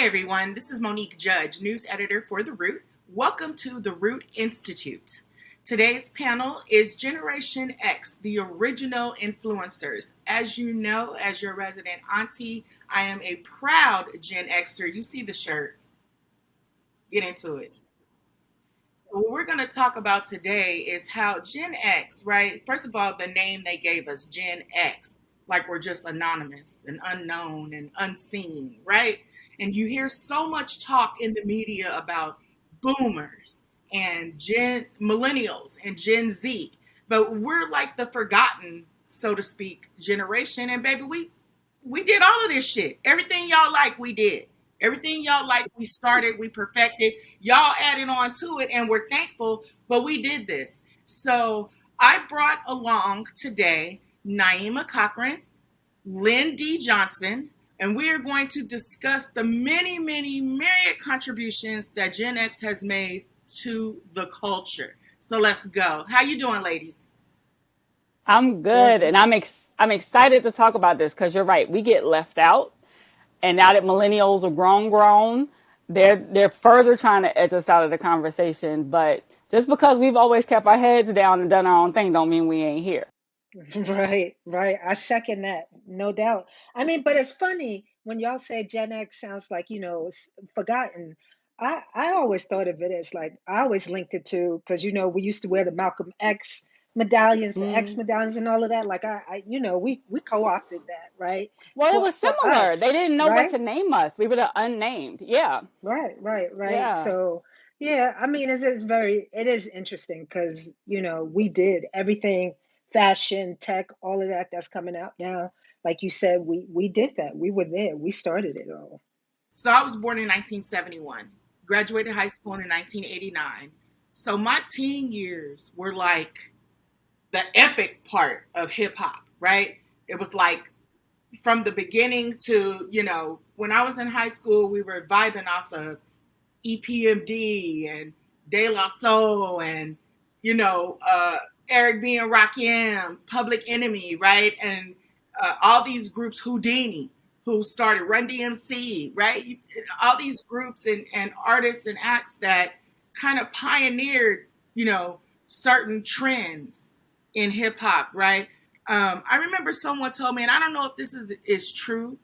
everyone. This is Monique Judge, news editor for The Root. Welcome to The Root Institute. Today's panel is Generation X, the original influencers. As you know, as your resident auntie, I am a proud Gen Xer. You see the shirt. Get into it. So what we're going to talk about today is how Gen X, right? First of all, the name they gave us, Gen X, like we're just anonymous and unknown and unseen, right? And you hear so much talk in the media about boomers and millennials and Gen Z, but we're like the forgotten, so to speak, generation. And baby, we did all of this shit. Everything y'all like, we did. Everything y'all like, we started, we perfected. Y'all added on to it, and we're thankful, but we did this. So I brought along today Naima Cochrane, Lynne D Johnson, and we are going to discuss the many, many myriad contributions that Gen X has made to the culture. So let's go. How you doing, ladies? I'm good, and I'm excited to talk about this because you're right. We get left out, and now that millennials are grown, they're further trying to edge us out of the conversation. But just because we've always kept our heads down and done our own thing, don't mean we ain't here. Right, right. I second that, no doubt. I mean, but it's funny when y'all say Gen X sounds like, it's forgotten. I always thought of it as like, I always linked it to, because, we used to wear the Malcolm X medallions, the X Mm. medallions and all of that. Like, we co-opted that, right? Well, it was For similar. us, They didn't know what right? to name us. We were the unnamed. Yeah, Right. yeah. So, yeah, I mean, it is interesting because, we did everything, fashion, tech, all of that that's coming out now. Like you said, we did that. We were there. We started it all. So I was born in 1971, graduated high school in 1989. So my teen years were like the epic part of hip hop, right? It was like from the beginning to, when I was in high school, we were vibing off of EPMD and De La Soul and, you know, uh, Eric B. and Rakim, Public Enemy, right? And all these groups, Houdini, who started Run DMC, right? All these groups and artists and acts that kind of pioneered, certain trends in hip hop, right? I remember someone told me, and I don't know if this is true,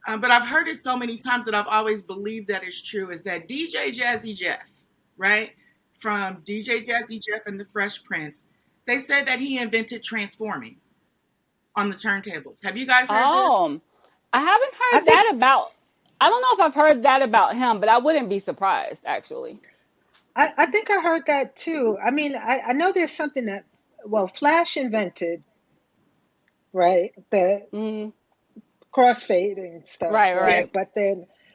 but I've heard it so many times that I've always believed that it's true, is that DJ Jazzy Jeff, right? From DJ Jazzy Jeff and the Fresh Prince, they said that he invented transforming on the turntables. Have you guys heard this? I haven't I heard think that about. I don't know if I've heard that about him, but I wouldn't be surprised actually. I think I heard that too. I mean, I know there's something that, well, Flash invented, right? The Mm, crossfading stuff, right, right?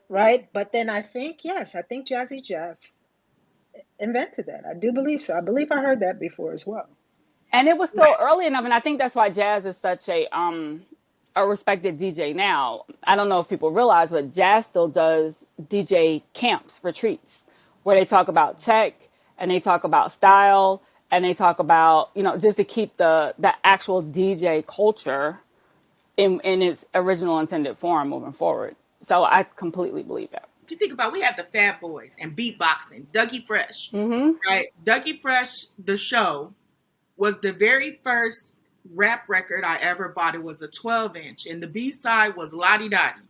right. But then I think, yes, I think Jazzy Jeff invented that. I do believe so. I believe I heard that before as well. And it was still Right. early enough, and I think that's why jazz is such a respected DJ now. I don't know if people realize, but jazz still does DJ camps, retreats, where they talk about tech and they talk about style and they talk about just to keep the actual DJ culture in its original intended form moving forward. So I completely believe that. If you think about it, we have the Fat Boys and beatboxing, Dougie Fresh, Hmm. right? Dougie Fresh, the show, was the very first rap record I ever bought. It was a 12-inch, and the B side was Lottie Dottie,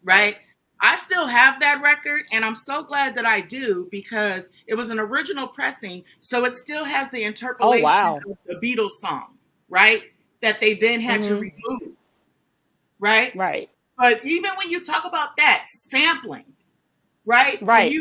right? I still have that record, and I'm so glad that I do because it was an original pressing, so it still has the Oh interpolation wow. of the Beatles song, right? That they then had to Hmm. remove, right? Right. But even when you talk about that sampling, right? Right.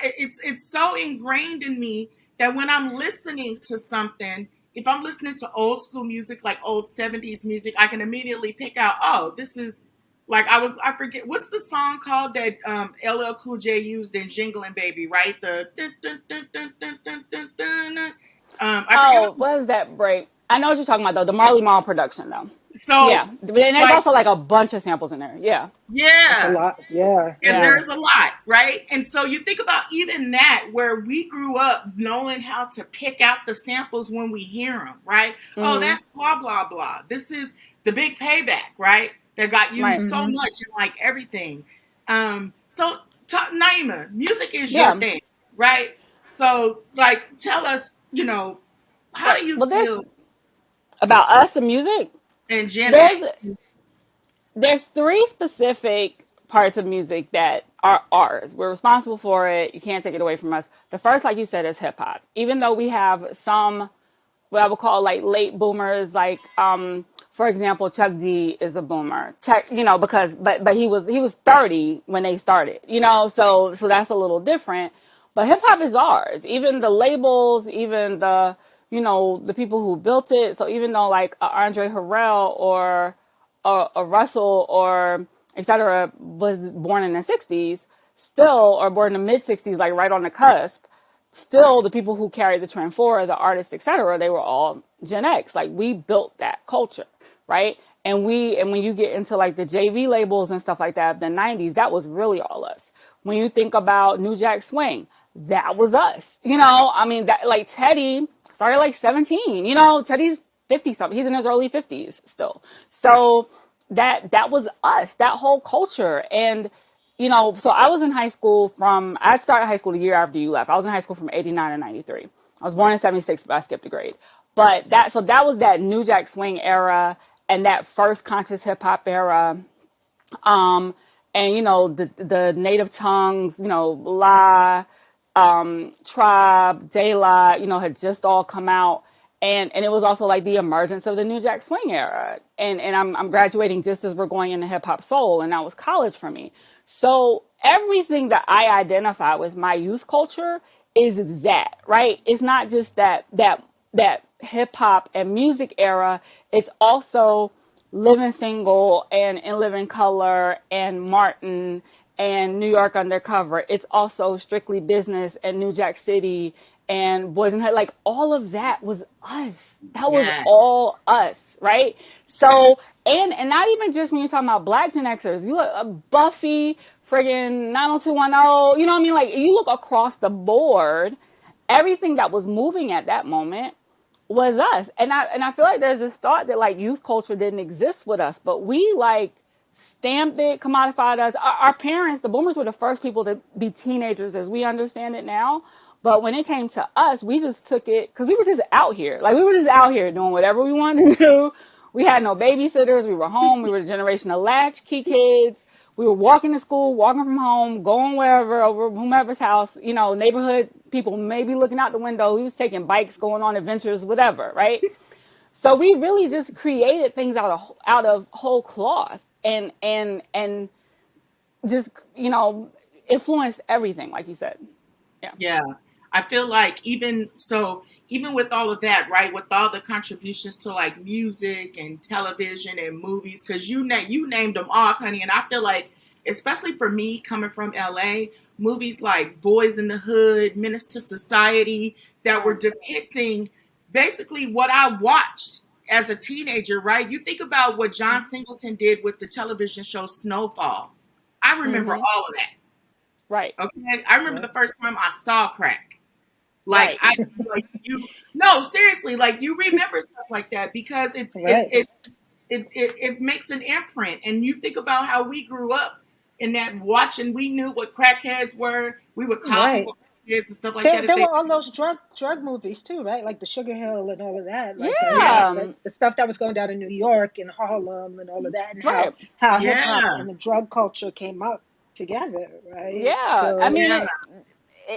It's so ingrained in me that when I'm listening to something, if I'm listening to old school music, like old 70s music, I can immediately pick out, oh, this is like I forget what's the song called that LL Cool J used in Jingling Baby, right? The dun, dun, dun, dun, dun, dun, dun, dun, dun. I forget Oh, what. what is that break? I know what you're talking about though. The Marley Marl production though. So Yeah, but then there's like also like a bunch of samples in there. Yeah, That's a yeah, lot. Yeah, and yeah. yeah. there's a lot, right? And so you think about even that, where we grew up knowing how to pick out the samples when we hear them, right? Oh, Hmm. that's blah, blah, blah. This is the big payback, right? That got used Right. so Hmm. much in like everything. So, Naima, music is your Yeah. thing, right? So, like, tell us, how do you Well, there's feel about us and music. in Gen There's X? there's three specific parts of music that are ours. We're responsible for it. You can't take it away from us. The first, like you said, is hip hop. Even though we have some what I would call like late boomers, like for example, Chuck D is a boomer. Chuck, because but he was 30 when they started, so that's a little different. But hip hop is ours. Even the labels, even the people who built it. So even though like Andre Harrell or a Russell or etc. was born in the 60s, still, or born in the mid 60s, like right on the cusp, still the people who carried the trend forward, the artists, etc., they were all Gen X. Like we built that culture, right? And when you get into like the JV labels and stuff like that, the 90s, that was really all us. When you think about New Jack Swing, that was us. I mean, that like Teddy started like 17. Teddy's 50 something. He's in his early 50s still. So that was us, that whole culture. And so I was in high school I started high school the year after you left. I was in high school from 89 to 93. I was born in 76, but I skipped a grade. But that was that New Jack Swing era and that first conscious hip hop era. And the native tongues, La, Tribe, De La, had just all come out. And it was also like the emergence of the New Jack Swing era. And I'm graduating just as we're going into hip hop soul, and that was college for me. So everything that I identify with my youth culture is that, right? It's not just that hip hop and music era. It's also Living Single and In Living Color and Martin and New York Undercover. It's also Strictly Business and New Jack City and Boys and Head. Like all of that was us. That was Yeah. all us, right? So and not even just when you're talking about Black Gen Xers. You look Buffy, friggin' 90210. You know what I mean? Like you look across the board, everything that was moving at that moment was us. And I feel like there's this thought that like youth culture didn't exist with us, but we like stamped it, commodified us. Our parents, the boomers, were the first people to be teenagers as we understand it now. But when it came to us, we just took it because we were just out here. Like we were just out here doing whatever we wanted to do. We had no babysitters. We were home. We were the generation of latchkey kids. We were walking to school, walking from home, going wherever, over whomever's house, neighborhood people maybe looking out the window. We was taking bikes, going on adventures, whatever, right? So we really just created things out of whole cloth and just, influenced everything, like you said. Yeah. Yeah. I feel like even with all of that, right, with all the contributions to like music and television and movies, because you named them off, honey, and I feel like, especially for me coming from LA, movies like Boys in the Hood, Menace to Society, that were depicting basically what I watched as a teenager, right? You think about what John Singleton did with the television show Snowfall. I remember Mm-hmm. all of that. Right. Okay, I remember Right. the first time I saw crack. Like Right. I like you no, seriously, like you remember stuff like that because Right. it makes an imprint. And you think about how we grew up in that watching, we knew what crackheads were. We would call Right. people crackheads and stuff like that There, if there they were all those drug movies too, right? Like the Sugar Hill and all of that. Like yeah, the stuff that was going down in New York and Harlem and all of that, and how Right. how hip hop yeah, and the drug culture came up together, right? Yeah. I So mean, yeah,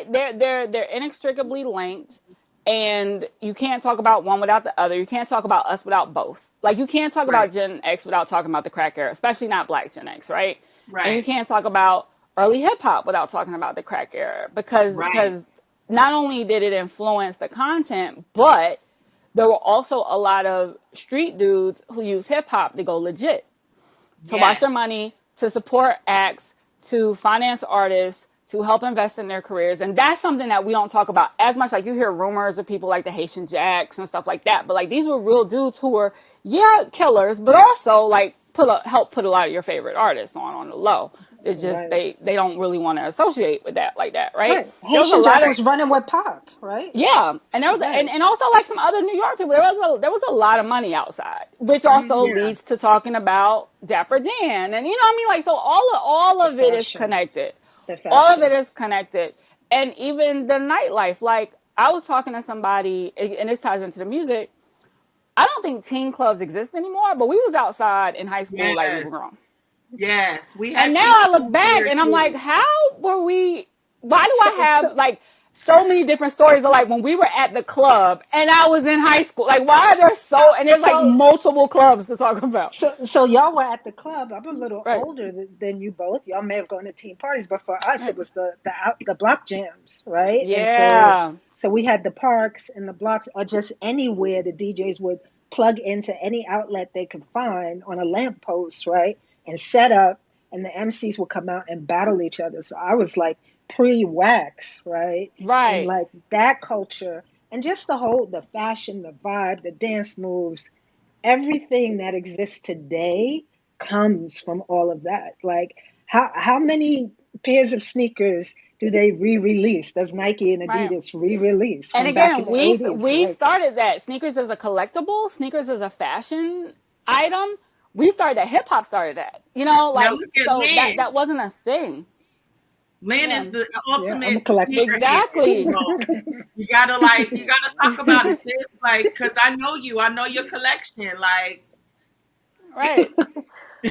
they're inextricably linked, and you can't talk about one without the other. You can't talk about us without both. Like you can't talk right, about Gen X without talking about the crack era, especially not Black Gen X, right? And you right, can't talk about early hip hop without talking about the crack era right. because not only did it influence the content, but there were also a lot of street dudes who use hip hop to go legit, to watch Yes. their money, to support acts, to finance artists, to help invest in their careers. And that's something that we don't talk about as much. Like you hear rumors of people like the Haitian Jacks and stuff like that. But like these were real dudes who were, yeah, killers, but also like help put a lot of your favorite artists on the low. It's just right, they don't really want to associate with that like that, right? right. There was a Haitian lot Jack of was running with Pac, right? yeah, and there was Right. and also like some other New York people. There was a lot of money outside, which also Yeah. leads to talking about Dapper Dan, and you know what I mean. Like so, all of The it is fashion. connected. The All of it fashion. is connected. And even the nightlife. Like, I was talking to somebody, and this ties into the music. I don't think teen clubs exist anymore, but we was outside in high school like we were Yes. grown. Yes. We And had now teen I look clubs back here and I'm like, too. how were we? Why do So, I so, have like so many different stories of like when we were at the club and I was in high school? Like, why are there so, so, and there's like so, multiple clubs to talk about? so y'all were at the club. I'm a little Right. older than you both. Y'all may have gone to teen parties, but for us, it Right. was the block jams, right? And Yeah. so we had the parks and the blocks, or just anywhere the DJs would plug into any outlet they could find on a lamppost, right? And set up, and the MCs would come out and battle each other. So I was like pre-wax, right? And Right. like that culture, and just the fashion, the vibe, the dance moves, everything that exists today comes from all of that. Like how many pairs of sneakers do they re-release? Does Nike and Right. Adidas re-release And from back in again, the 80s? we Like, started that sneakers as a collectible, sneakers as a fashion item. We started that. Hip hop started that. You know, Now like, look at so Lynn. that wasn't a thing. Lynn Yeah. is the yeah, I'm a ultimate collector. sneakerhead. Exactly. So you gotta talk about it, sis. Like, cause I know you. I know your collection. Like Right.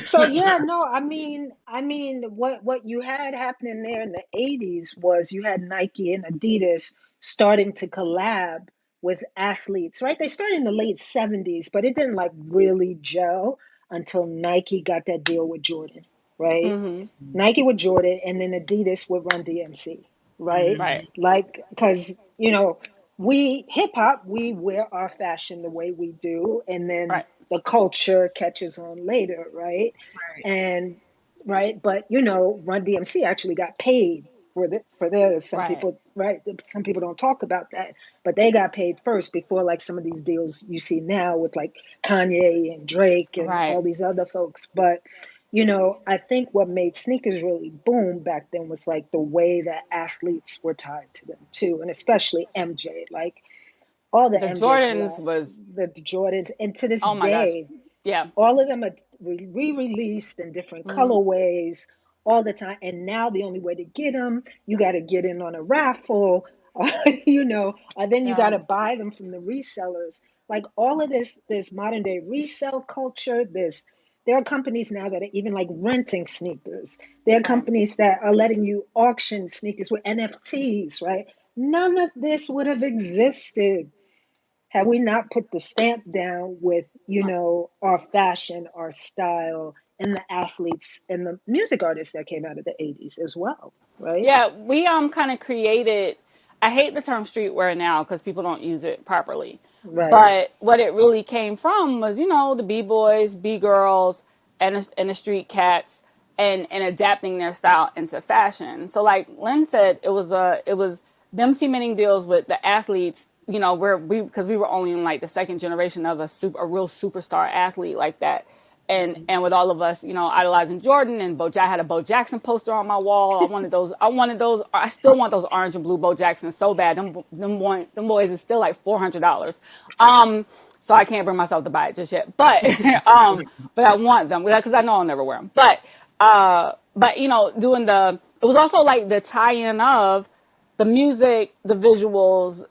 So yeah, no, I mean, what you had happening there in the '80s was you had Nike and Adidas starting to collab with athletes, right? They started in the late '70s, but it didn't like really gel until Nike got that deal with Jordan, right? Mm-hmm. Nike with Jordan, and then Adidas would Run DMC, right? Right. Like, because we hip hop, we wear our fashion the way we do, and then Right. the culture catches on later, right? right. And right, but Run DMC actually got paid for theirs. Some Right. people, right? Some people don't talk about that, but they got paid first before like some of these deals you see now with like Kanye and Drake and Right. all these other folks. But I think what made sneakers really boom back then was like the way that athletes were tied to them too, and especially MJ. Like all the The MJ Jordans collabs, was, the Jordans, and to this oh my gosh. day, Yeah. all of them are re-released in different Mm-hmm. colorways all the time. And now the only way to get them, you got to get in on a raffle, or, or then you got Yeah. to buy them from the resellers. Like all of this modern day resale culture, there are companies now that are even like renting sneakers. There are Right. companies that are letting you auction sneakers with NFTs, right? None of this would have existed had we not put the stamp down with, our fashion, our style, and the athletes and the music artists that came out of the '80s as well, right? Yeah, we kind of created. I hate the term streetwear now because people don't use it properly. Right. But what it really came from was, the b boys, b girls, and the street cats, and adapting their style into fashion. So, like Lynn said, it was them cementing deals with the athletes. Where because we were only in like the second generation of a real superstar athlete like that, and with all of us, idolizing Jordan, and I had a Bo Jackson poster on my wall. I wanted those. I still want those orange and blue Bo Jacksons so bad. Them boys is still like $400. So I can't bring myself to buy it just yet. But but I want them because I know I'll never wear them. But doing it was also like the tie-in of the music, the visuals,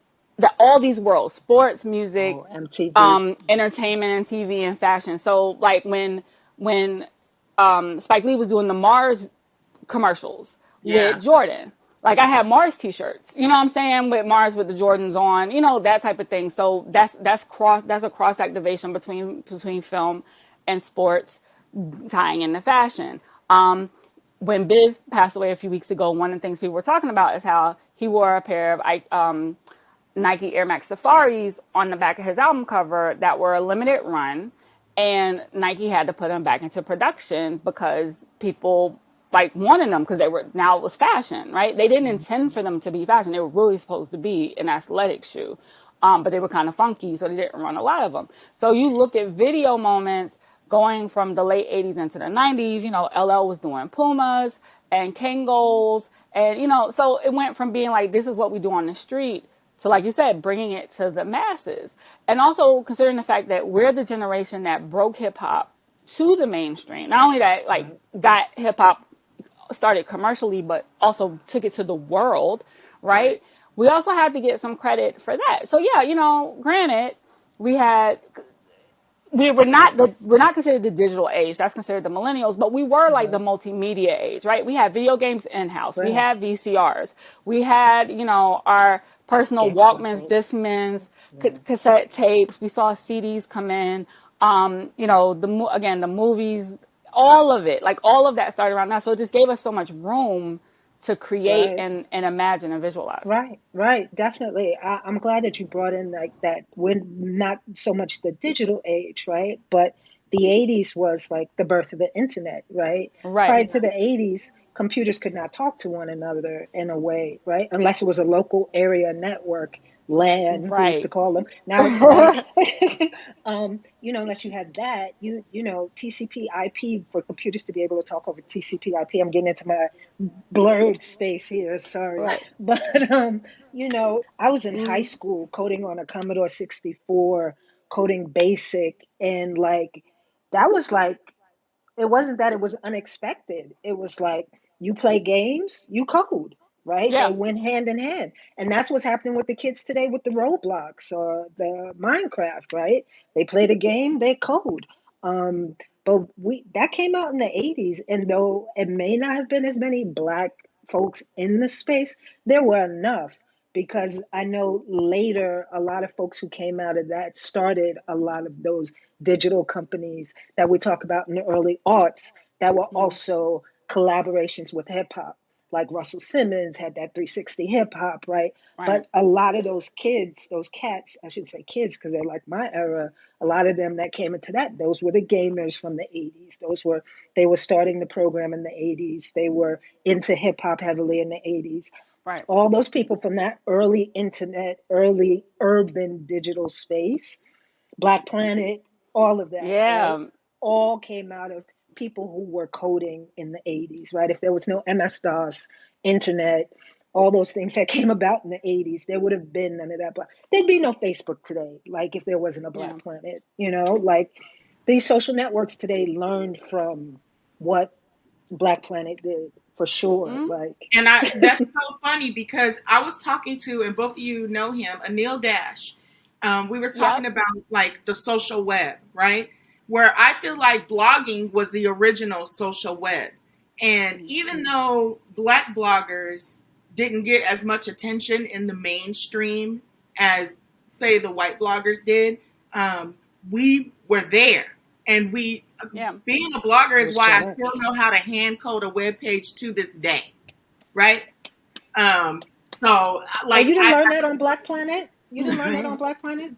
all these worlds, sports, music, Oh, MTV. entertainment and TV and fashion. So like when Spike Lee was doing the Mars commercials Yeah. with Jordan. Like I had Mars t-shirts, you know what I'm saying, with Mars with the Jordans on, that type of thing. So that's a cross activation between film and sports tying into fashion. When Biz passed away a few weeks ago, one of the things people were talking about is how he wore a pair of Nike Air Max Safaris on the back of his album cover that were a limited run, and Nike had to put them back into production because people like wanted them because now it was fashion, right? They didn't intend for them to be fashion. They were really supposed to be an athletic shoe, but they were kind of funky, so they didn't run a lot of them. So you look at video moments going from the late 80s into the 90s, LL was doing Pumas and Kangols, and so it went from being like, this is what we do on the street, so like you said, bringing it to the masses. And also considering the fact that we're the generation that broke hip hop to the mainstream. Not only that, like got hip hop started commercially, but also took it to the world, right? We also had to get some credit for that. So yeah, granted, we had we're not considered the digital age. That's considered the millennials, but we were like the Right. multimedia age, right? We had video games in house. We Right. had VCRs. We had, our personal Game Walkmans, consoles. Discmans, Yeah. cassette tapes. We saw CDs come in. Again, the movies, all of it, like all of that started around that. So it just gave us so much room to create Right. and imagine and visualize. Right, right, definitely. I'm glad that you brought in like that. We're not so much the digital age, right? But the 80s was like the birth of the internet, right? Right. Prior to the 80s, computers could not talk to one another in a way, right? Unless it was a local area network, LAN, we used to Right. call them. Now, right? Unless you had that, TCP IP for computers to be able to talk over TCP IP. I'm getting into my blurred space here, sorry. Right. But I was in high school coding on a Commodore 64, coding basic, and like that was like it wasn't that it was unexpected. It was like you play games, you code, right? They Yeah. went hand in hand. And that's what's happening with the kids today with the Roblox or the Minecraft, right? They play the game, they code. Um, but we that came out in the 80s, and though it may not have been as many black folks in the space, there were enough because I know later a lot of folks who came out of that started a lot of those digital companies that we talk about in the early aughts that were also collaborations with hip hop. Like Russell Simmons had that 360 hip hop, right? Right. But a lot of those kids, those cats, I should say kids because they're like my era, a lot of them that came into that, those were the gamers from the 80s. They were starting the program in the 80s. They were into hip hop heavily in the 80s. Right. All those people from that early internet, early urban digital space, Black Planet, all of that, right? Yeah. All came out of people who were coding in the 80s, right? If there was no MS-DOS, internet, all those things that came about in the 80s, there would have been none of that. There'd be no Facebook today, like if there wasn't a Yeah. Black Planet, like these social networks today learned from what Black Planet did for sure. Like, And that's so funny because I was talking to, and both of you know him, Anil Dash. We were talking Yep. about like the social web, right? Where I feel like blogging was the original social web. And even though black bloggers didn't get as much attention in the mainstream as, say, the white bloggers did, we were there. And Yeah. being a blogger it is was why I Gen still X. know how to hand code a web page to this day, right? Um, so Oh, like you didn't I learn that on Black Planet? You didn't learn that on Black Planet?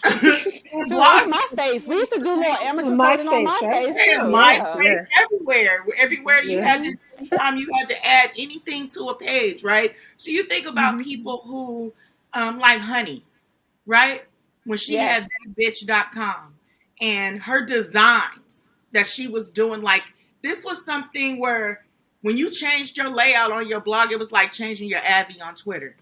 Shoot, it was blog MySpace. We used to do little amateur coding on MySpace, right? MySpace too. Yeah. MySpace Yeah, everywhere. Everywhere you yeah. had to, anytime you had to add anything to a page, right? So you think about Hmm. people who like Honey, right? When she had Yes. thatbitch.com and her designs that she was doing, like this was something where when you changed your layout on your blog, it was like changing your Avi on Twitter,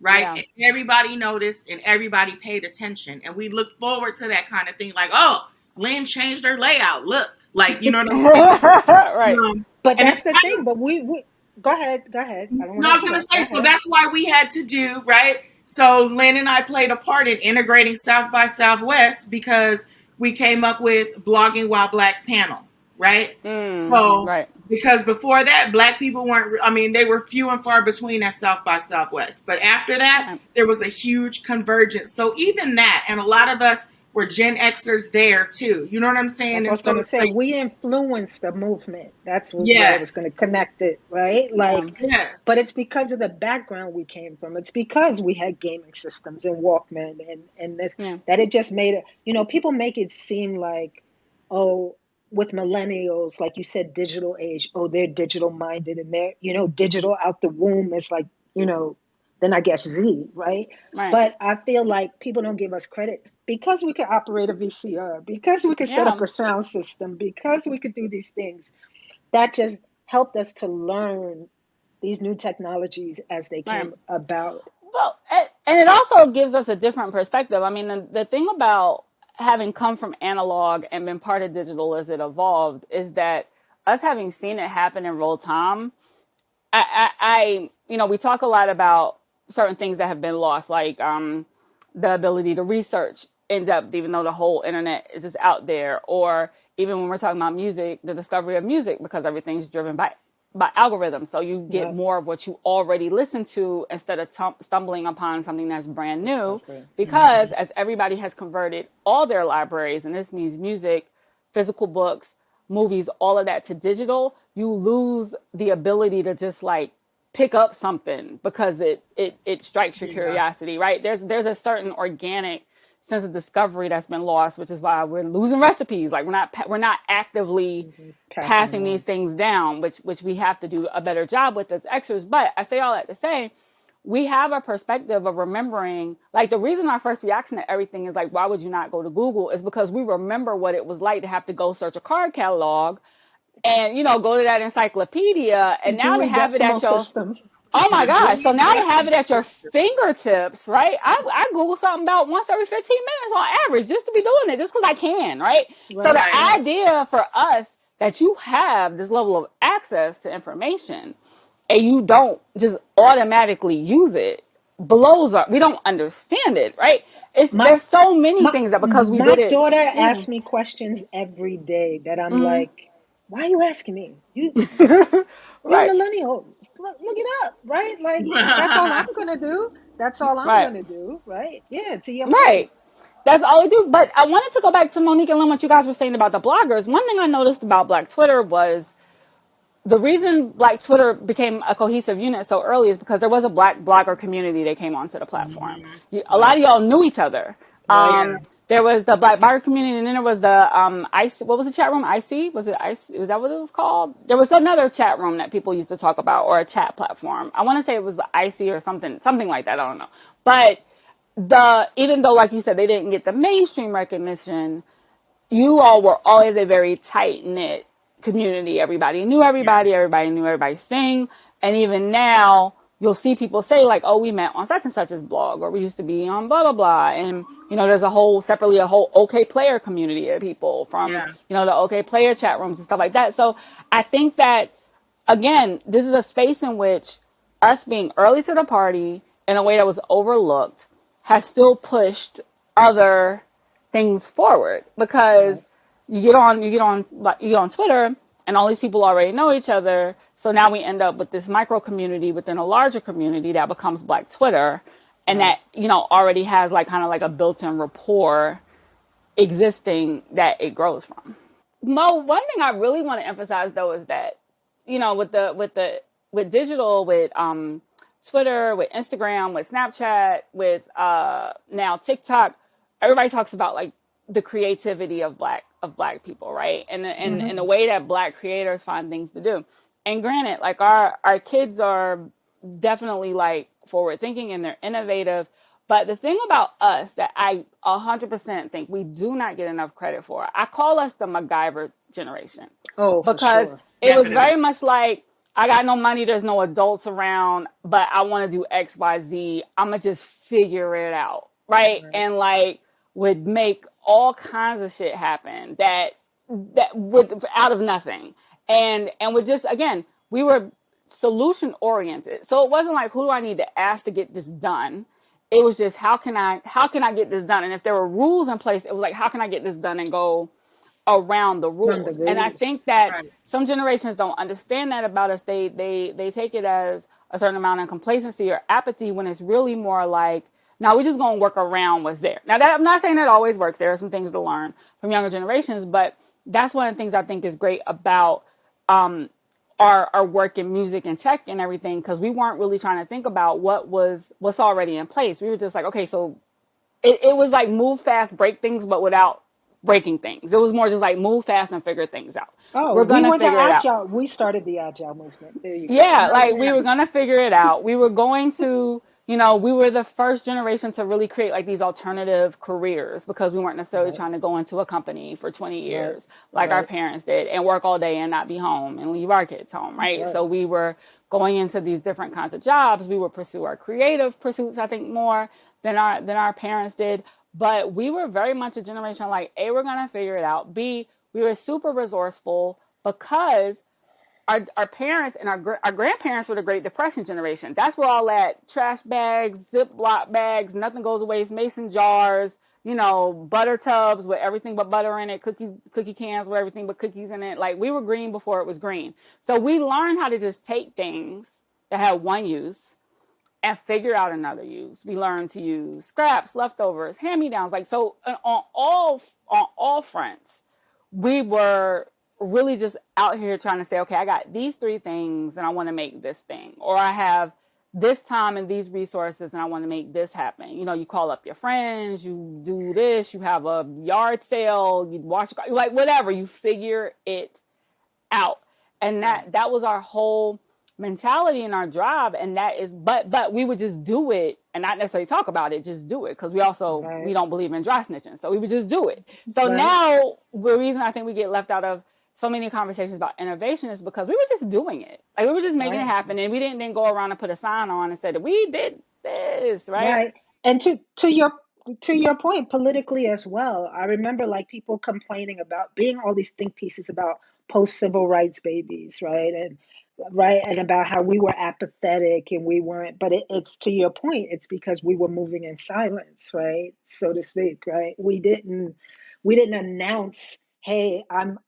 right? Yeah. And everybody noticed and everybody paid attention. And we look forward to that kind of thing, like, oh, Lynn changed her layout. Look, like, you know what I'm saying? Right. But And that's it's the kind thing. But we go ahead, go ahead. I don't no, want I to was gonna interrupt. Go say, so ahead. that's why we had to do, right? So Lynn and I played a part in integrating South by Southwest because we came up with Blogging While Black panel, right? So Right. because before that, black people weren't, I mean, they were few and far between at South by Southwest. But after that, Right. there was a huge convergence. So even that, and a lot of us were Gen Xers there too. You know what I'm saying? That's what I And was so going to it's say. like, We influenced the movement. That's what I was yes, going to connect it, right? Yeah. Like, yes. but it's because of the background we came from. It's because we had gaming systems and Walkman and this Yeah. that it just made it. People make it seem like, oh, with millennials, like you said, digital age. Oh, they're digital minded and they're digital out the womb is like then I guess Z, right? Right. But I feel like people don't give us credit because we could operate a VCR, because we could set up Yeah. a sound system, because we could do these things. That just helped us to learn these new technologies as they Right. came about. Well, and it also gives us a different perspective. I mean, the thing about having come from analog and been part of digital as it evolved is that us having seen it happen in real time, we talk a lot about certain things that have been lost, like the ability to research in depth, even though the whole internet is just out there, or even when we're talking about music, the discovery of music, because everything's driven by algorithms. So you get Yep. more of what you already listen to instead of stumbling upon something that's brand new. Discovery. Because as everybody has converted all their libraries, and this means music, physical books, movies, all of that to digital, you lose the ability to just like pick up something because it strikes your curiosity, right? There's a certain organic sense of discovery that's been lost, which is why we're losing recipes. Like we're not actively Passing them passing these on. things down, which we have to do a better job with as extras. But I say all that to say, we have a perspective of remembering, like the reason our first reaction to everything is like, why would you not go to Google, is because we remember what it was like to have to go search a card catalog and, go to that encyclopedia, and now to Dewey have it Decimal at your, System. oh my The gosh. So Dewey now to have it Decimal at your System. fingertips, right? I Google something about once every 15 minutes on average just to be doing it, just because I can, right? So the Right, Right. right. idea for us that you have this level of access to information and you don't just automatically use it blows up. We don't understand it, right? My There's so many my things that because we my did it, daughter yeah. asks me questions every day that I'm like, why are you asking me? You're a Right, millennial. Look it up, right? Like that's all I'm gonna do. That's all I'm right, gonna do, right? Yeah, to your point. right. That's all we do. But I wanted to go back to Monique and Lynn, what you guys were saying about the bloggers. One thing I noticed about Black Twitter was the reason Black Twitter became a cohesive unit so early is because there was a Black blogger community that came onto the platform. A lot Right, of y'all knew each other. right. Yeah. There was the Black blogger community, and then there was the IC. What was the chat room? IC? Was it IC? Was that what it was called? There was another chat room that people used to talk about, or a chat platform. I want to say it was the IC or something like that. I don't know. But even though, like you said, they didn't get the mainstream recognition, you all were always a very tight knit community. Everybody knew Yeah. everybody. Everybody knew everybody's thing. And even now, you'll see people say like, "Oh, we met on such and such's blog," or "We used to be on blah blah blah." And there's a whole OK Player community of people from Yeah. the OK Player chat rooms and stuff like that. So I think that again, this is a space in which us being early to the party in a way that was overlooked has still pushed other things forward, Right. because you get on Twitter and all these people already know each other. So now we end up with this micro community within a larger community that becomes Black Twitter, and Right. that already has like kind of like a built-in rapport existing that it grows from. Mo, one thing I really want to emphasize though is that with digital, with Twitter, with Instagram, with Snapchat, with now TikTok, everybody talks about like the creativity of black people, right? And the way that Black creators find things to do. And granted, like our kids are definitely like forward thinking and they're innovative. But the thing about us that I 100% think we do not get enough credit for, I call us the MacGyver generation, Oh, for because sure. it was Definitely. very much like, I got no money, there's no adults around, but I want to do X, Y, Z. I'm gonna just figure it out, right? Right. And like would make all kinds of shit happen that would out of nothing, and would just, again, we were solution oriented. So it wasn't like, who do I need to ask to get this done? It was just, how can I get this done? And if there were rules in place, it was like, how can I get this done and go around the Run the rules? And I rules. think that Right. some generations don't understand that about us. They take it as a certain amount of complacency or apathy, when it's really more like, now we're just going to work around what's there. Now, that, I'm not saying that always works. There are some things to learn from younger generations, but that's one of the things I think is great about our work in music and tech and everything, because we weren't really trying to think about what's already in place. We were just like, okay, so it was like move fast, break things, but without breaking things. It was more just like move fast and figure things out. Oh, We're we gonna were the figure it out. agile. We started the agile movement. There you go. Yeah, like we Yeah. were gonna figure it out. We were going to, we were the first generation to really create like these alternative careers, because we weren't necessarily Right. trying to go into a company for 20 Right. years like our Right. parents did and work all day and not be home and leave our kids home, right? Right. So we were going into these different kinds of jobs. We would pursue our creative pursuits, I think, more than our parents did. But we were very much a generation like, A, we're gonna figure it out. B, we were super resourceful because our parents and our grandparents were the Great Depression generation. That's where all that trash bags, Ziploc bags, nothing goes to waste, mason jars, butter tubs with everything but butter in it, cookie cans with everything but cookies in it. Like, we were green before it was green. So we learned how to just take things that had one use and figure out another use. We learned to use scraps, leftovers, hand-me-downs. Like, so on all fronts, we were really just out here trying to say, okay, I got these 3 things and I want to make this thing, or I have this time and these resources and I want to make this happen. You call up your friends, you do this, you have a yard sale, you wash your car, like whatever, you figure it out. And that was our whole mentality in our job. And that is, but we would just do it and not necessarily talk about it, just do it. Because we also, we don't believe in dry snitching. So we would just do it. So now the reason I think we get left out of so many conversations about innovation is because we were just doing it. Like, we were just making it happen. And we didn't then go around and put a sign on and say that we did this, right? Right. And to your point, politically as well, I remember like people complaining about being all these think pieces about post-civil rights babies, right? And about how we were apathetic and we weren't, but it's to your point, it's because we were moving in silence, right? So to speak, right? We didn't announce, hey, I'm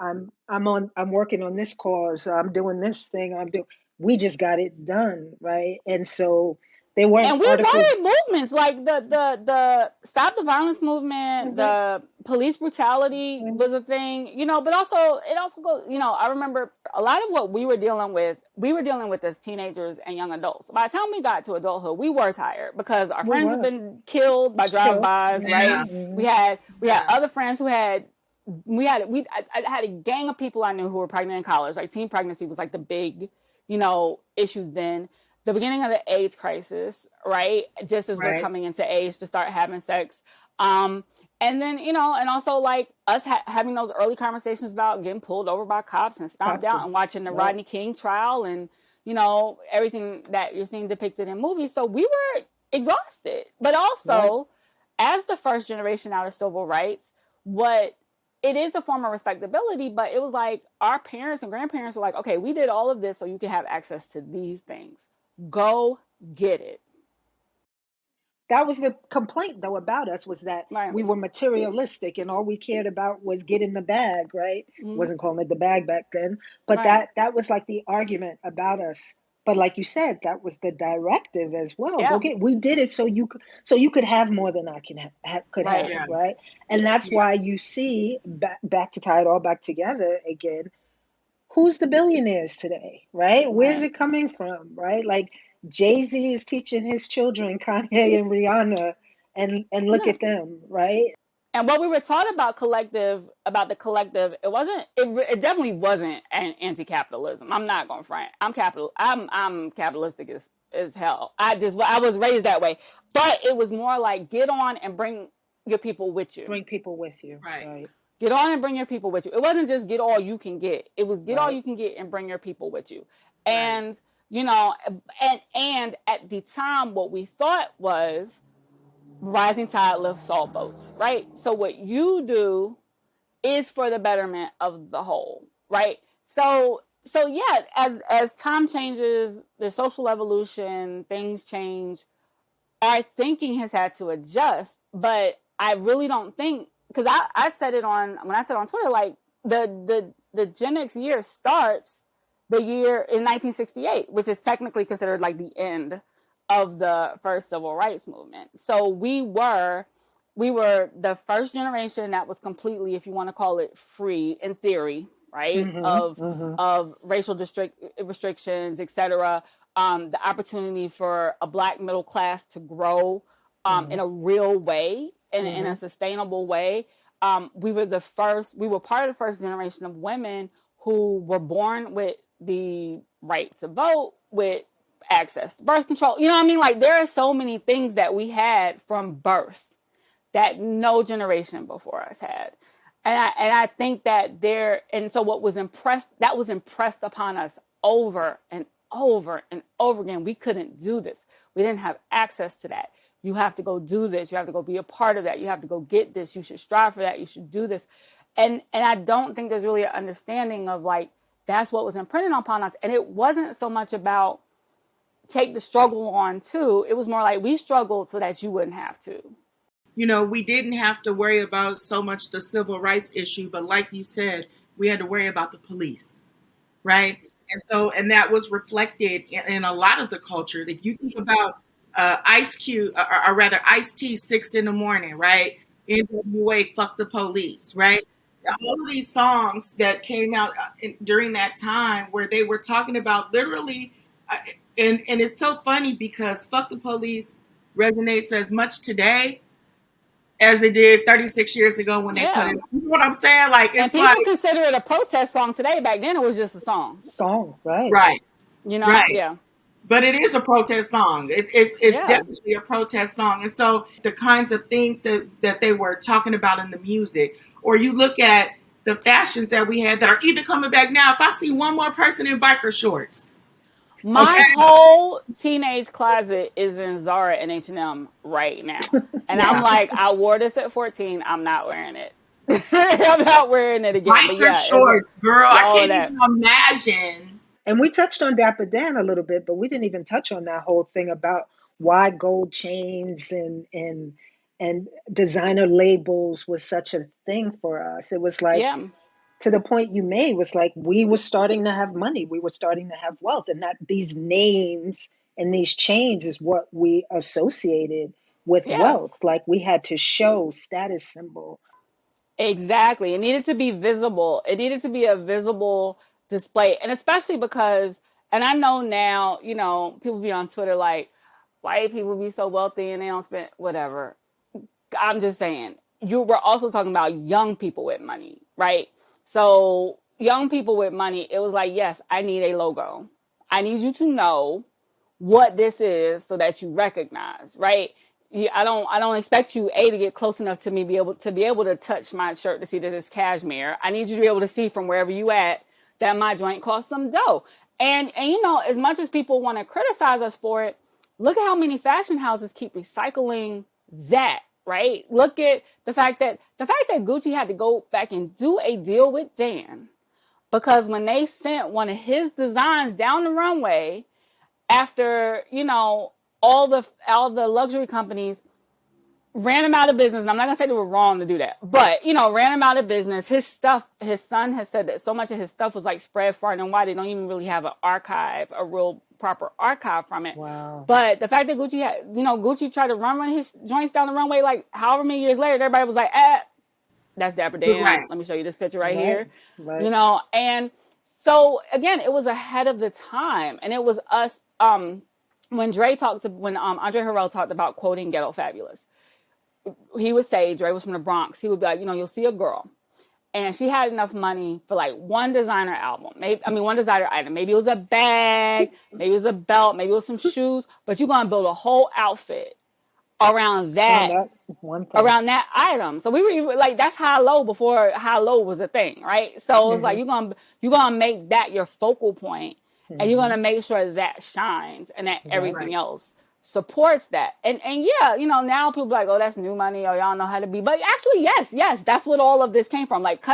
working on this cause, I'm doing this thing, we just got it done, right? And so they weren't and we articles. wanted movements like the Stop the Violence movement, the police brutality was a thing, but also it also goes, I remember a lot of what we were dealing with as teenagers and young adults. By the time we got to adulthood, we were tired because our friends had been killed by drive-bys, right? We had other friends who had, I had a gang of people I knew who were pregnant in college. Like, teen pregnancy was like the big, issue then. The beginning of the AIDS crisis, right? Just as we're coming into age to start having sex. And then, and also like us having those early conversations about getting pulled over by cops and stomped out and watching the Rodney King trial and, everything that you're seeing depicted in movies. So we were exhausted. But also, as the first generation out of civil rights, it is a form of respectability, but it was like our parents and grandparents were like, okay, we did all of this so you can have access to these things. Go get it. That was the complaint, though, about us, was that we were materialistic and all we cared about was getting the bag, right? Wasn't calling it the bag back then, but that was like the argument about us. But like you said, that was the directive as well. Yeah. Okay, we did it so you could have more than I could have, right? And that's why you see, back to tie it all back together again, who's the billionaires today, right? Where's it coming from, right? Like, Jay-Z is teaching his children, Kanye and Rihanna, and look at them, right? And what we were taught about the collective, it definitely wasn't an anti-capitalism. I'm not gonna front. I'm capitalistic as hell. I was raised that way. But it was more like, get on and bring your people with you. Bring people with you. Right. Get on and bring your people with you. It wasn't just get all you can get. It was get all you can get and bring your people with you. And and at the time, what we thought was rising tide lifts all boats, right? So what you do is for the betterment of the whole, right? So yeah, as time changes, the social evolution, things change. Our thinking has had to adjust, but I really don't think, because I said it on Twitter, like the Gen X year starts the year in 1968, which is technically considered like the end of the first civil rights movement. So we were the first generation that was completely, if you want to call it, free in theory, right? Of racial restrictions, etc. The opportunity for a Black middle class to grow in a real way, in a sustainable way. We were part of the first generation of women who were born with the right to vote, with access to birth control. You know what I mean? Like, there are so many things that we had from birth that no generation before us had. And I think that so what was impressed upon us over and over and over again. We couldn't do this. We didn't have access to that. You have to go do this. You have to go be a part of that. You have to go get this. You should strive for that. You should do this. And I don't think there's really an understanding of, like, that's what was imprinted upon us. And it wasn't so much about take the struggle on too. It was more like we struggled so that you wouldn't have to. We didn't have to worry about so much the civil rights issue, but like you said, we had to worry about the police, right? And that was reflected in a lot of the culture. That you think about Ice Cube, or rather Ice T, 6 a.m, right? NWA, fuck the police, right? All of these songs that came out during that time where they were talking about literally, and it's so funny because fuck the police resonates as much today as it did 36 years ago when they put it. You know what I'm saying? Like, it's and people consider it a protest song today. Back then, it was just a song. Right? Right. Right. Yeah. But it is a protest song. It's definitely a protest song. And so the kinds of things that they were talking about in the music, or you look at the fashions that we had that are even coming back now. If I see one more person in biker shorts, my whole teenage closet is in Zara and H&M right now. And I'm like, I wore this at 14. I'm not wearing it. I'm not wearing it again. Biker shorts, girl. I can't even imagine. And we touched on Dapper Dan a little bit, but we didn't even touch on that whole thing about why gold chains and designer labels was such a thing for us. It was like, to the point you made, was like we were starting to have money, we were starting to have wealth, and that these names and these chains is what we associated with wealth. Like we had to show status symbol. Exactly. It needed to be visible. It needed to be a visible display. And especially because, and I know now, people be on Twitter like, white people be so wealthy and they don't spend whatever. I'm just saying, you were also talking about young people with money, right? So young people with money, it was like, yes, I need a logo. I need you to know what this is so that you recognize, right? I don't expect you to get close enough to me be able to touch my shirt to see that it's cashmere. I need you to be able to see from wherever you at that my joint costs some dough. And as much as people want to criticize us for it, look at how many fashion houses keep recycling that, right? Look at the fact that Gucci had to go back and do a deal with Dan because when they sent one of his designs down the runway after, all the luxury companies ran him out of business. And I'm not going to say they were wrong to do that, but, ran him out of business. His son has said that so much of his stuff was like spread far and wide. They don't even really have a real proper archive from it. Wow. But the fact that Gucci tried to run one of his joints down the runway, like however many years later, everybody was like, that's Dapper Dan. Right. Let me show you this picture right here. Right. And so again, it was ahead of the time. And it was us, when Andre Harrell talked about quoting Ghetto Fabulous, he would say, Dre was from the Bronx, he would be like, you'll see a girl and she had enough money for like one designer album. One designer item. Maybe it was a bag, maybe it was a belt, maybe it was some shoes, but you're going to build a whole outfit around that item. So we were like, that's high low before high low was a thing, right? So it's like, you're going to make that your focal point. And you're going to make sure that shines and that everything else supports that. And now people are like, oh, that's new money or y'all know how to be. But actually, yes, that's what all of this came from. Like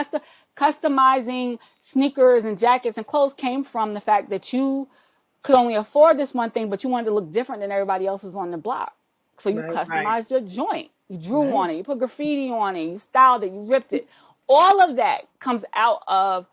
customizing sneakers and jackets and clothes came from the fact that you could only afford this one thing, but you wanted to look different than everybody else's on the block. So you customized your joint. You drew on it. You put graffiti on it. You styled it. You ripped it. All of that comes out of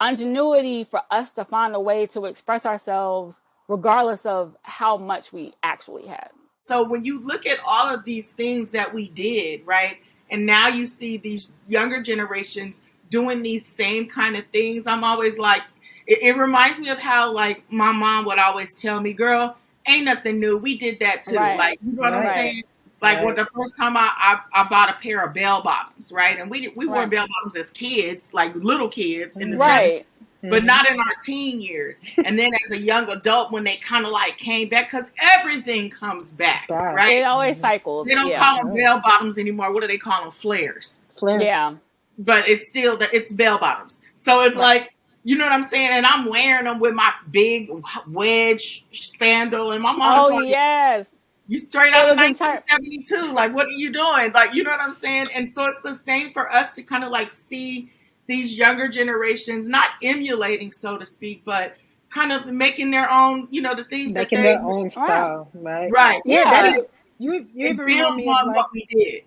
ingenuity for us to find a way to express ourselves regardless of how much we actually had. So when you look at all of these things that we did, right, and now you see these younger generations doing these same kind of things, I'm always like, it reminds me of how like my mom would always tell me, girl, ain't nothing new. We did that too. Right. Like, you know what I'm saying? Like when the first time I bought a pair of bell bottoms, right? And we wore bell bottoms as kids, like little kids in the 70s, but not in our teen years. And then as a young adult, when they kind of like came back, because everything comes back, right? It always cycles. They don't call them bell bottoms anymore. What do they call them? Flares. Yeah. But it's still it's bell bottoms. So it's like, you know what I'm saying? And I'm wearing them with my big wedge sandal, and my mom's like, yes. You straight out of 1972. Like, what are you doing? Like, you know what I'm saying? And so it's the same for us to kind of like see these younger generations not emulating, so to speak, but kind of making their own, the things that Making they their own Right. style, right? right. Yeah, But that Yeah. is. You it even remind builds me of on like what we did.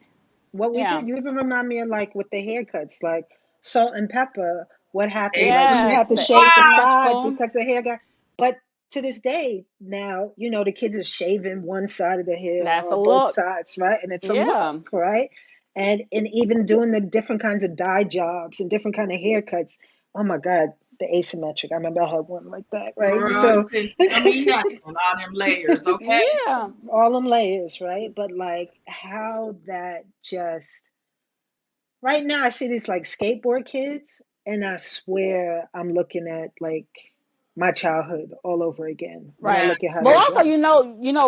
what we Yeah. did. You even remind me of like with the haircuts, like Salt and Pepper. What happened? Like she had Yes. to The shave the side asymmetrical. because the hair got. But to this day, now the kids are shaving one side of the hair That's a or both look. sides, right? And it's a look, Yeah. right? And even doing the different kinds of dye jobs and different kind of haircuts. Oh my God, the asymmetric. I remember I had one like that, right? Girl, So. you couldn't tell me nothing. All them layers, okay? Yeah. All them layers, right? But like how that just right now I see these like skateboard kids and I swear I'm looking at like my childhood all over again when I Right. look at how But they also, dress.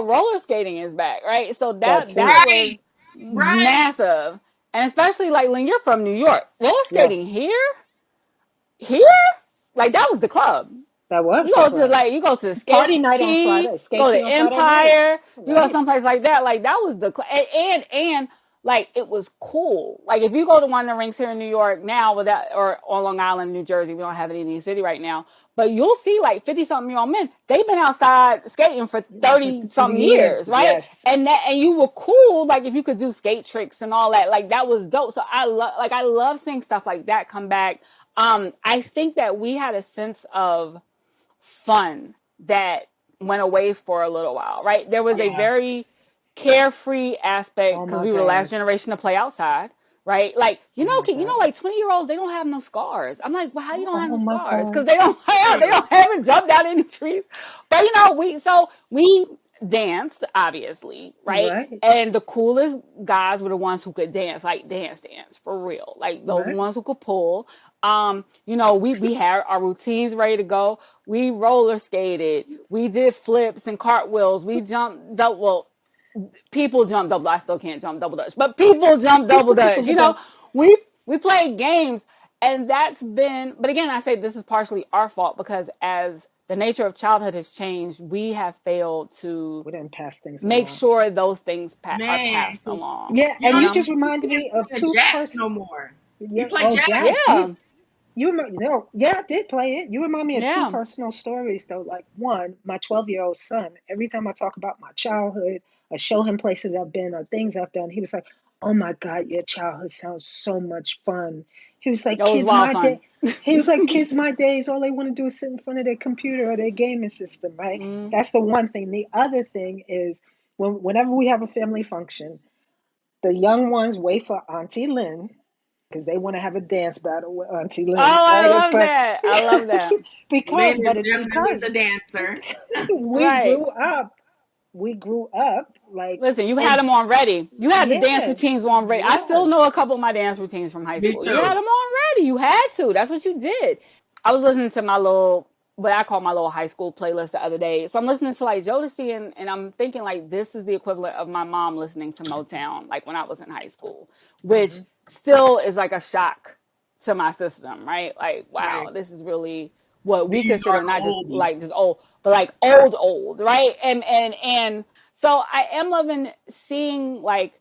roller skating is back, right? So That that too. Right, was right. massive. And especially like when you're from New York, roller skating Yes, here, like that was the club. that was You the go to club. like you go to Skate Party night on Key, Friday, go skate key to on Friday night. Empire, you go Right, someplace like that. Like that was the and like it was cool. Like if you go to one of the rinks here in New York now, with that or on Long Island, New Jersey, we don't have it in any city right now. But you'll see like 50-something year old men. They've been outside skating for for 30-something years. years, right? Yes. And you were cool. Like if you could do skate tricks and all that, like that was dope. So I love seeing stuff like that come back. I think that we had a sense of fun that went away for a little while, right? There was a Yeah. very carefree aspect Oh because my we were the last God. generation to play outside, right? Like, Oh my God. like 20-year-olds, they don't have no scars. I'm like, well, how you don't have Oh no my scars? Because God. they don't haven't jumped out any trees. But we danced, obviously, right? Right. And the coolest guys were the ones who could dance, like dance for real. Like those Right. ones who could pull. We had our routines ready to go. We roller skated. We did flips and cartwheels. We jumped double. Well, people jump double. I still can't jump double dutch, but people jump double dutch. But that's We played games, and that's been. But again, I say this is partially our fault because as the nature of childhood has changed, we have failed to we didn't pass things make along. sure those things are Man, passed along. Yeah, you and don't you You know? just even see reminded kids me of playing two jacks person. no more. You Yeah, play oh, jacks? jacks. Yeah, You remember? No, yeah, I did play it. You remind me of two yeah. personal stories though. Like one, my 12-year-old son. Every time I talk about my childhood, or show him places I've been or things I've done, he was like, "Oh my God, your childhood sounds so much fun." He was like, That was "Kids wild my day." fun. He was like, "Kids my days, all they want to do is sit in front of their computer or their gaming system." Right? Mm. That's the one thing. The other thing is whenever we have a family function, the young ones wait for Auntie Lynn because they want to have a dance battle with Auntie Oh, Lynn, I right? It's love like that. I love that. because, Lynn but is it's definitely because the dancer. we Right. grew up. We grew up like, Listen, you had and them on ready. You had the dance yeah, routines on ready. I still know yes, a couple of my dance routines from high Me school. You had too. them on ready. You had to. That's what you did. I was listening to my little, what I call my little high school playlist the other day. So I'm listening to like Jodeci and I'm thinking like this is the equivalent of my mom listening to Motown like when I was in high school, which hmm still is like a shock to my system, right? Like, wow, Right. this is really what we These are consider the not just like oldies. just old, but like old, right? And so I am loving seeing like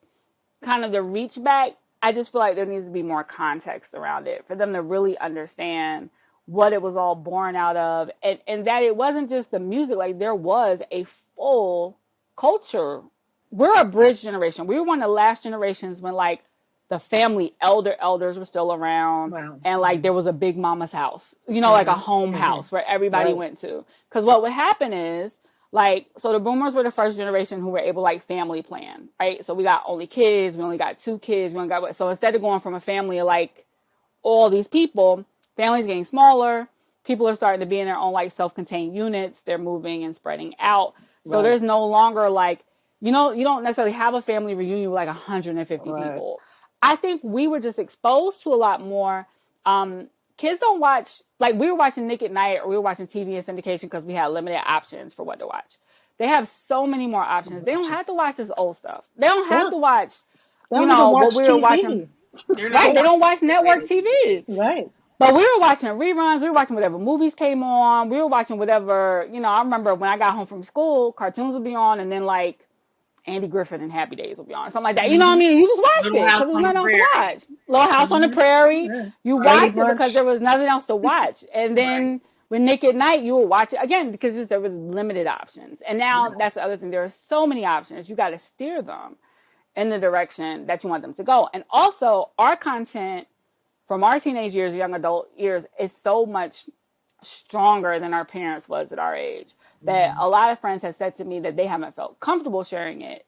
kind of the reach back. I just feel like there needs to be more context around it for them to really understand what it was all born out of and that it wasn't just the music, like there was a full culture. We're a bridge generation. We were one of the last generations when like the family elders were still around wow, and like there was a big mama's house, like a hmm home hmm house where everybody right, went to. Because what would happen is like, so the boomers were the first generation who were able to like family plan, right? So we got only kids, we only got two kids, we only got, so instead of going from a family of like all these people, families getting smaller, people are starting to be in their own like self-contained units, they're moving and spreading out. So right, there's no longer like, you don't necessarily have a family reunion with like 150 right. people. I think we were just exposed to a lot more. Kids don't watch, like we were watching Nick at Night or we were watching TV and syndication because we had limited options for what to watch. They have so many more options. They don't have Watches. to watch this old stuff. They don't They have don't. to watch, They don't even what watch we were watching. TV. They're They not Right? They don't. don't watching watch network anything TV. TV. Right. But we were watching reruns. We were watching whatever movies came on. We were watching whatever, I remember when I got home from school, cartoons would be on. And then like Andy Griffith and Happy Days will be on, something like that. You know what I mean? You just watched Little it because House there was on the nothing else to Prairie. watch. Little House on the Prairie. Yeah. You Brady watched it because Bunch. there was nothing else to watch. And then Right. with Nick at Night, you will watch it again because there was limited options. And now that's the other thing. There are so many options. You got to steer them in the direction that you want them to go. And also, our content from our teenage years, young adult years, is so much stronger than our parents was at our age that a lot of friends have said to me that they haven't felt comfortable sharing it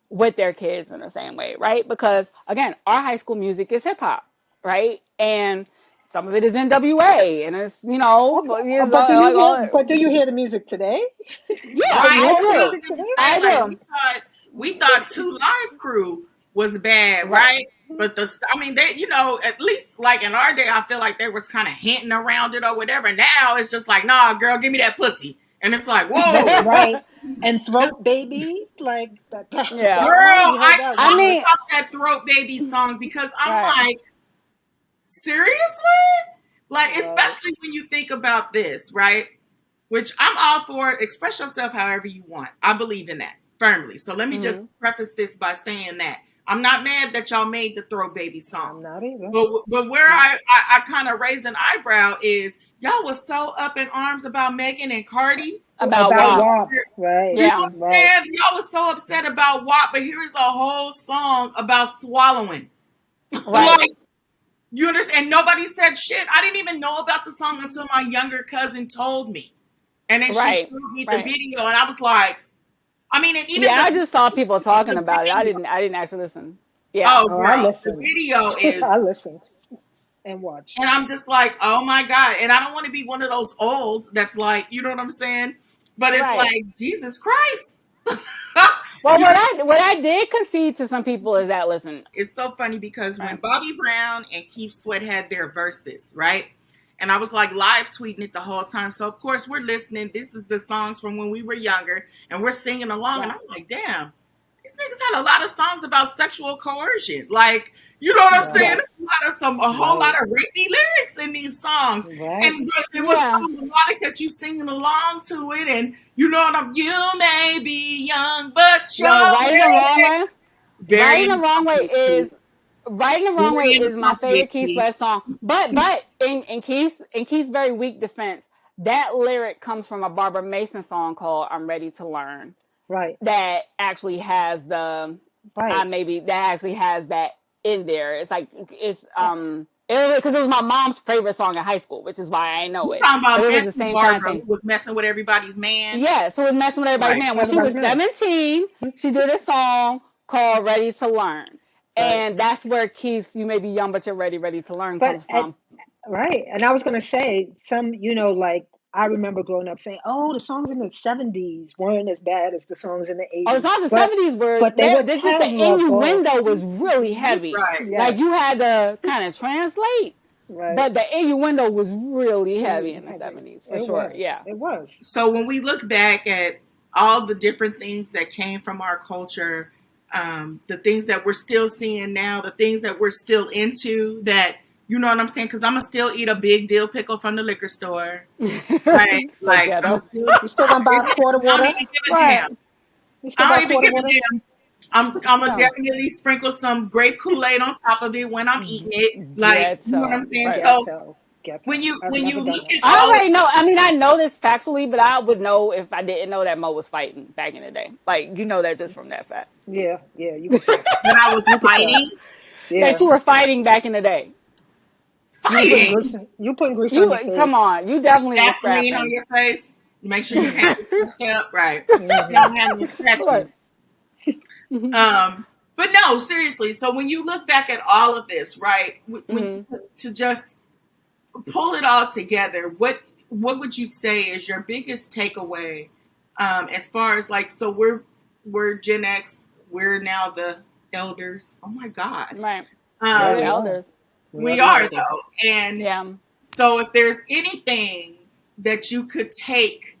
with their kids in the same way, right? Because again, our high school music is hip hop, right? And some of it is NWA, and it's it's But do you like hear? all, But do you hear the music today? yeah, Do you Right. hear I the Well, do, music and we today? I said like do, we thought Two Live Crew was bad, right, right? But I mean, they, at least like in our day, I feel like they was kind of hinting around it or whatever. Now it's just like, nah, girl, give me that pussy, and it's like, whoa, Right. And Throat Baby, like that, yeah. that one. girl, You heard I that I one, talked right? mean, about that Throat Baby song because I'm right, like, seriously? Like, Right. especially when you think about this, right? Which I'm all for, express yourself however you want. I believe in that firmly. So let me mm-hmm. just preface this by saying that I'm not mad that y'all made the Throat Baby song. I'm not either. But where Right. I kind of raise an eyebrow is y'all was so up in arms about Megan and Cardi. About About WAP, WAP. Right. Do you yeah, Right. understand? Y'all was so upset about WAP, but here is a whole song about swallowing. right, Like, you understand? Nobody said shit. I didn't even know about the song until my younger cousin told me. And then she right, showed me the right. video, and I was like, I mean, and even Yeah, I the just saw people talking about it. I video. didn't actually listen. Yeah, Oh, Oh, I girl, the listened. video is, I listened and watched. and I'm just like, oh my God. And I don't want to be one of those olds that's like, you know what I'm saying? But it's right. like, Jesus Christ. Well, You know, what I did concede to some people is that listen, it's so funny because when right, Bobby Brown and Keith Sweat had their verses, right? And I was like live tweeting it the whole time. So of course we're listening. This is the songs from when we were younger, and we're singing along. And right, I'm like, damn, these niggas had a lot of songs about sexual coercion. Like, you know what I'm saying? Right. yes, There's a whole Right. lot of rapey lyrics in these songs. Right. And it was so yeah. melodic that you singing along to it, and you know what I'm. You may be young, but you're Yo, right in the wrong way. Right very in the wrong way inappropriate. is right in the wrong way Very is my favorite inappropriate, Keith Keith. Sweat song. But in Keith's very weak defense, that lyric comes from a Barbara Mason song called "I'm Ready to Learn." Right. That actually has the Right. maybe that actually has that in there. It's like it's because it was my mom's favorite song in high school, which is why I know You it. talking But about it was the messy same kind of Barbara thing. who was messing with everybody's man? Yes, who was messing with everybody's Right. man. When she was Everybody's man. 17, she did a song called Ready to Learn. Right. And that's where Keith's You May Be Young But You're Ready to Learn But comes from. right. And I was gonna say some, like I remember growing up saying, "Oh, the songs in the '70s weren't as bad as the songs in the Oh, the '80s," songs in the but 70s were, they were they're just the terrible. innuendo was really heavy. Right. Like you Yes. had to kind of translate, Right. but the innuendo was really heavy in the Heavy. 70s, for It sure. was. Yeah. It was. So when we look back at all the different things that came from our culture, the things that we're still seeing now, the things that we're still into, that you know what I'm saying? Because I'm gonna still eat a big dill pickle from the liquor store, right? So Like I'm ghetto. still. You still gonna buy quarter I don't water? even give a Right. damn. You still I buy don't even quarter give a waters? damn. I'm gonna No. definitely sprinkle some grape Kool-Aid on top of it when I'm eating it. Like, you know what I'm Ghetto. saying? Right. So Ghetto. when you I've when never you done look that. at I all of already know. I mean, I know this factually, but I would know if I didn't know that Mo was fighting back in the day. Like, you know that just from that fact. Yeah, you could tell. when I was You could tell. fighting, Yeah. That you were fighting back in the day. fighting. You putting grease on your face. Come on. You definitely were Vaseline on scrapping. your face. Make sure your hands are scratched up. Right. You don't have any Right. scratches. But no, seriously. So when you look back at all of this, right, to just pull it all together, what would you say is your biggest takeaway, as far as like, so we're Gen X, we're now the elders. Oh my God. Right. Yeah, We're the we are. elders. We the are elders. though. And Yeah. so if there's anything that you could take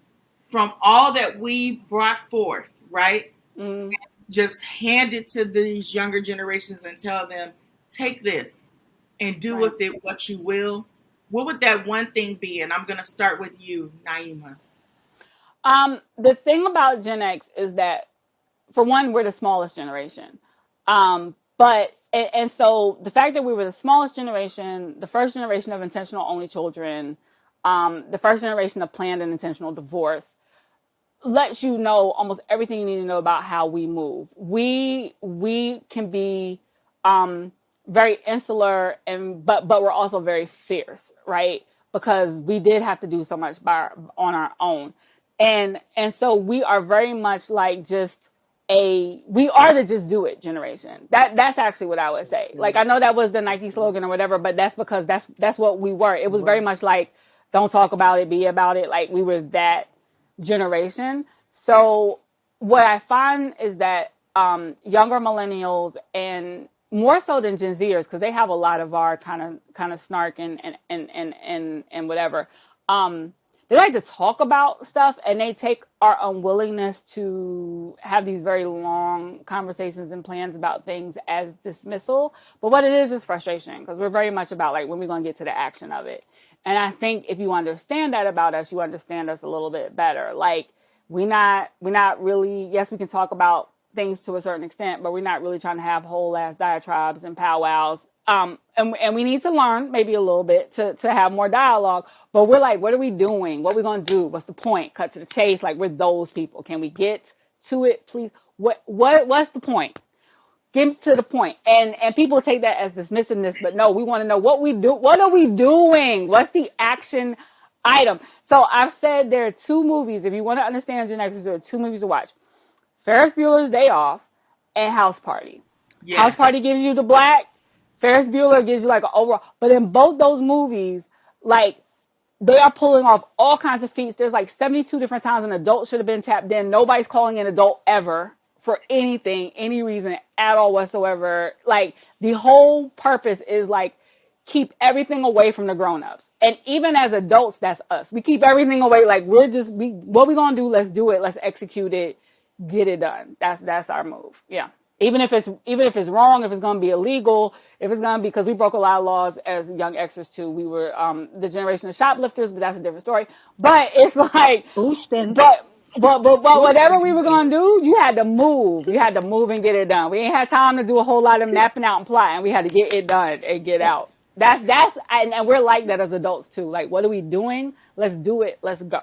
from all that we brought forth, right? Mm. Just hand it to these younger generations and tell them, take this and do Right. with it what you will. What would that one thing be? And I'm going to start with you, Naima. The thing about Gen X is that for one, we're the smallest generation. And so the fact that we were the smallest generation, the first generation of intentional only children, the first generation of planned and intentional divorce, lets you know almost everything you need to know about how we move. We can be very insular, and but we're also very fierce, right? Because we did have to do so much on our own, and so we are very much like just we are the just do it generation. That's actually what I would Just say. do Like, I it. know that was the Just Nike do it. slogan or whatever, but that's because that's what we were. It was very Right. much like, don't talk about it, be about it. Like, we were that generation. So what I find is that younger millennials, and more so than Gen Zers, because they have a lot of our kind of snark and whatever. They like to talk about stuff, and they take our unwillingness to have these very long conversations and plans about things as dismissal. But what it is frustration, because we're very much about like when we're going to get to the action of it. And I think if you understand that about us, you understand us a little bit better. Like, we're not really, yes, we can talk about things to a certain extent, but we're not really trying to have whole ass diatribes and powwows. And we need to learn maybe a little bit to have more dialogue. But we're like, what are we doing? What are we gonna do? What's the point? Cut to the chase. Like, we're those people. Can we get to it, please? What's the point? Get to the point. And people take that as dismissiveness, but no, we want to know what we do. What are we doing? What's the action item? So I've said there are two movies. If you want to understand Gen Xers, there are two movies to watch: Ferris Bueller's Day Off and House Party. House Yes. Party gives you the black. Ferris Bueller gives you like an overall. But in both those movies, like, they are pulling off all kinds of feats. There's like 72 different times an adult should have been tapped in. Nobody's calling an adult ever for anything, any reason at all whatsoever. Like, the whole purpose is like, keep everything away from the grown-ups. And even as adults, that's us. We keep everything away. Like, what we gonna do? Let's do it. Let's execute it. Get it done. That's our move. Yeah. Even if it's wrong, if it's gonna be illegal, if it's gonna be, because we broke a lot of laws as young extras too. We were the generation of shoplifters, but that's a different story. But it's like, Boosting. but whatever we Boosting. were gonna do, you had to move. You had to move and get it done. We ain't had time to do a whole lot of mapping out and plotting. We had to get it done and get out. And we're like that as adults too. Like, what are we doing? Let's do it. Let's go.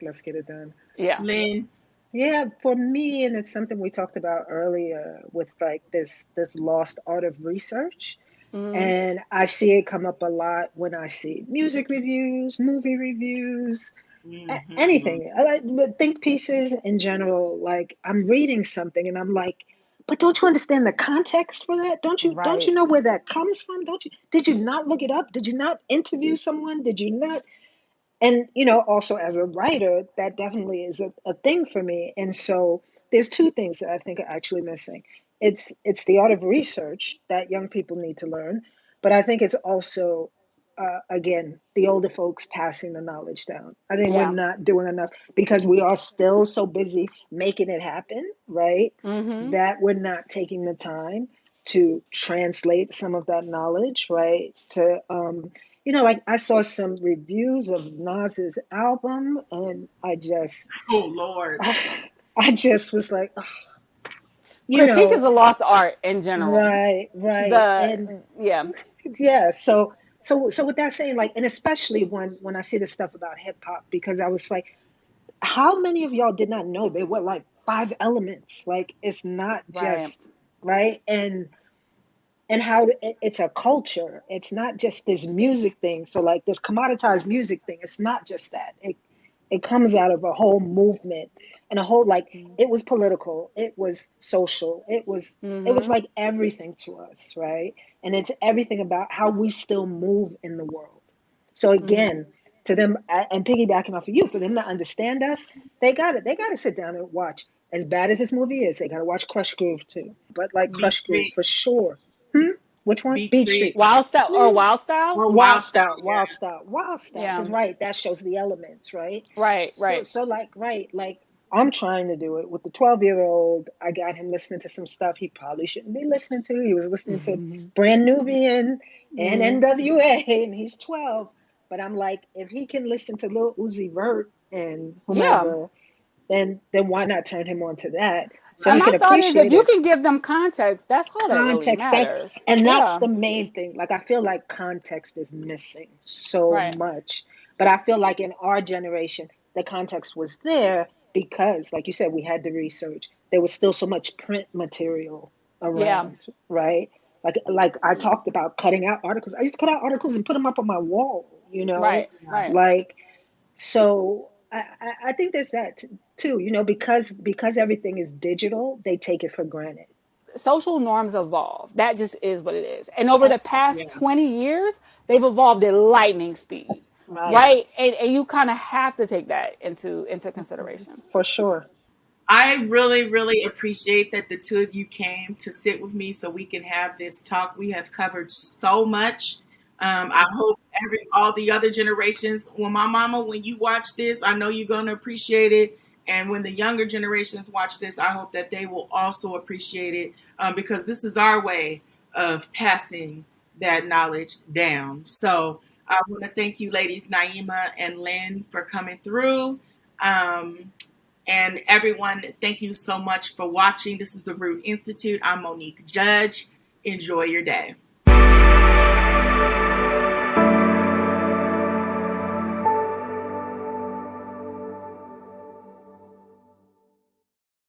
Let's get it done. Yeah. Lynn. Yeah, for me, and it's something we talked about earlier with like this lost art of research. Mm-hmm. And I see it come up a lot when I see music reviews, movie reviews, Mm-hmm. anything. I like think pieces in general. Like, I'm reading something and I'm like, but don't you understand the context for that? Don't you Right. know where that comes from? Don't you Did you not look it up? Did you not interview someone? Did you not? And also as a writer, that definitely is a thing for me. And so there's two things that I think are actually missing. It's the art of research that young people need to learn, but I think it's also again, the older folks passing the knowledge down. I think we're Yeah. not doing enough because we are still so busy making it happen, right? Mm-hmm. That we're not taking the time to translate some of that knowledge, right? To like, I saw some reviews of Nas's album, and Oh Lord. I just was like, ugh, you Critique know, is a lost art in general. right, and Yeah. yeah. So with that saying, like, and especially when I see the stuff about hip hop, because I was like, how many of y'all did not know there were like five elements? Like, it's not Right. just right, and how it's a culture. It's not just this music thing. So like this commoditized music thing, it's not just that. It comes out of a whole movement and a whole, like, it was political, it was social, it was Mm-hmm. like everything to us, right? And it's everything about how we still move in the world. So Mm-hmm. again, to them, and piggybacking off of you, for them to understand us, they got to sit down and watch. As bad as this movie is, they got to watch Crush Groove too. But like Beat Crush Groove Street. for sure. Hmm? Which one? Beat Beat Street. Street. Wild style or Man, wild style? Or Wild Wild Style. Style, Yeah. Wild Style, Wild Style. Yeah. Because right, that shows the elements, right? Right. So Right. so like right, like I'm trying to do it with the 12-year-old. I got him listening to some stuff he probably shouldn't be listening to. He was listening to Mm-hmm. Brand Nubian and Mm-hmm. NWA, and he's 12. But I'm like, if he can listen to Lil Uzi Vert and Yeah. whomever, then why not turn him on to that? so And he my can thought is, if appreciate you it. can give them context, that's all that really Context, that, matters. and that's Yeah, the main thing. Like, I feel like context is missing so right. much, but I feel like in our generation the context was there because, like you said, we had the research. There was still so much print material Yeah, around, right? Like I talked about cutting out articles. I used to cut out articles and put them up on my wall, right, right. like, so I think there's that too, because everything is digital, they take it for granted. Social norms evolve. That just is what it is. And over Uh, the Yeah. past 20 years, they've evolved at lightning speed, right. Yes. right? And you kind of have to take that into consideration. For sure. I really, really appreciate that the two of you came to sit with me so we can have this talk. We have covered so much. I hope all the other generations, when my mama, when you watch this, I know you're going to appreciate it. And when the younger generations watch this, I hope that they will also appreciate it, because this is our way of passing that knowledge down. So I want to thank you, ladies, Naima and Lynn, for coming through. Um, and everyone, thank you so much for watching. This is the Root Institute. I'm Monique Judge. Enjoy your day.